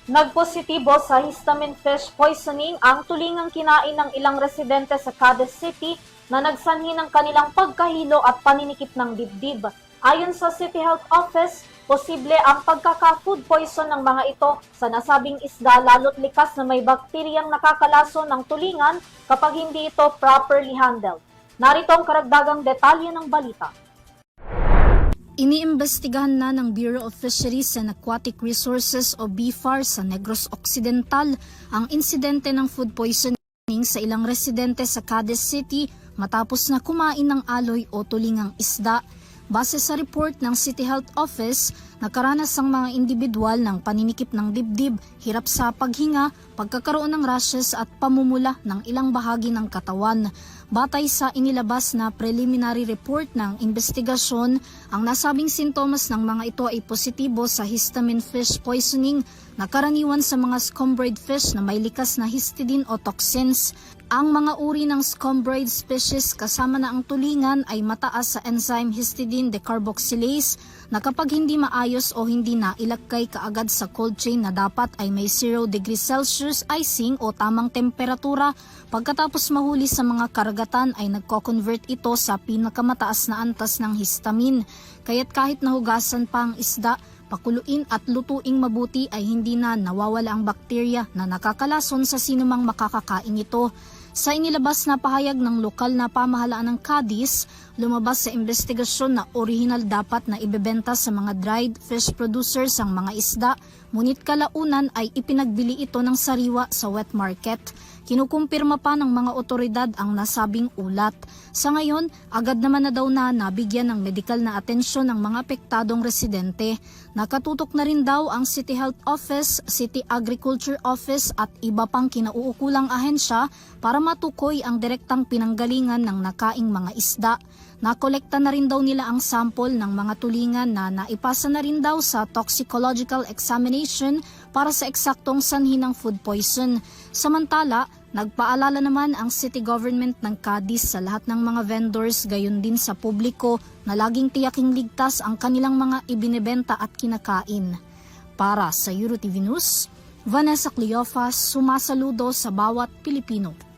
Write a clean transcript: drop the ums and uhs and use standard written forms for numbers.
Nagpositibo sa histamine fish poisoning ang tulingang kinain ng ilang residente sa Cadiz City na nagsanhi ng kanilang pagkahilo at paninikip ng dibdib. Ayon sa City Health Office, posible ang pagkaka-food poison ng mga ito sa nasabing isda lalo't likas na may bakteryang nakakalaso ng tulingan kapag hindi ito properly handled. Narito ang karagdagang detalye ng balita. Iniimbestigahan na ng Bureau of Fisheries and Aquatic Resources o BFAR sa Negros Occidental ang insidente ng food poisoning sa ilang residente sa Cadiz City matapos na kumain ng aloy o tulingang isda. Base sa report ng City Health Office, nakaranas ang mga individual ng paninikip ng dibdib, hirap sa paghinga, pagkakaroon ng rashes at pamumula ng ilang bahagi ng katawan. Batay sa inilabas na preliminary report ng investigasyon, ang nasabing sintomas ng mga ito ay positibo sa histamine fish poisoning na karaniwan sa mga scombroid fish na may likas na histidine o toxins. Ang mga uri ng scombroid species kasama na ang tulingan ay mataas sa enzyme histidine decarboxylase na kapag hindi maayos o hindi nailagay kaagad sa cold chain na dapat ay may 0 degrees Celsius icing o tamang temperatura, pagkatapos mahuli sa mga karagatan ay nagko-convert ito sa pinakamataas na antas ng histamine. Kaya't kahit nahugasan pa ang isda, pakuluin at lutuing mabuti ay hindi na nawawala ang bakterya na nakakalason sa sinumang makakakain ito. Sa inilabas na pahayag ng lokal na pamahalaan ng Cadiz, lumabas sa investigasyon na orihinal dapat na ibebenta sa mga dried fish producers ang mga isda, ngunit kalaunan ay ipinagbili ito ng sariwa sa wet market. Kinukumpirma pa ng mga otoridad ang nasabing ulat. Sa ngayon, agad naman na daw na nabigyan ng medikal na atensyon ng mga apektadong residente. Nakatutok na rin daw ang City Health Office, City Agriculture Office at iba pang kinauukulang ahensya para matukoy ang direktang pinanggalingan ng nakaing mga isda. Nakolekta na rin daw nila ang sample ng mga tulingan na naipasa na rin daw sa toxicological examination para sa eksaktong sanhi ng food poison. Samantala, nagpaalala naman ang city government ng Cadiz sa lahat ng mga vendors gayon din sa publiko na laging tiyaking ligtas ang kanilang mga ibinebenta at kinakain. Para sa EuroTV News, Vanessa Cleofas, sumasaludo sa bawat Pilipino.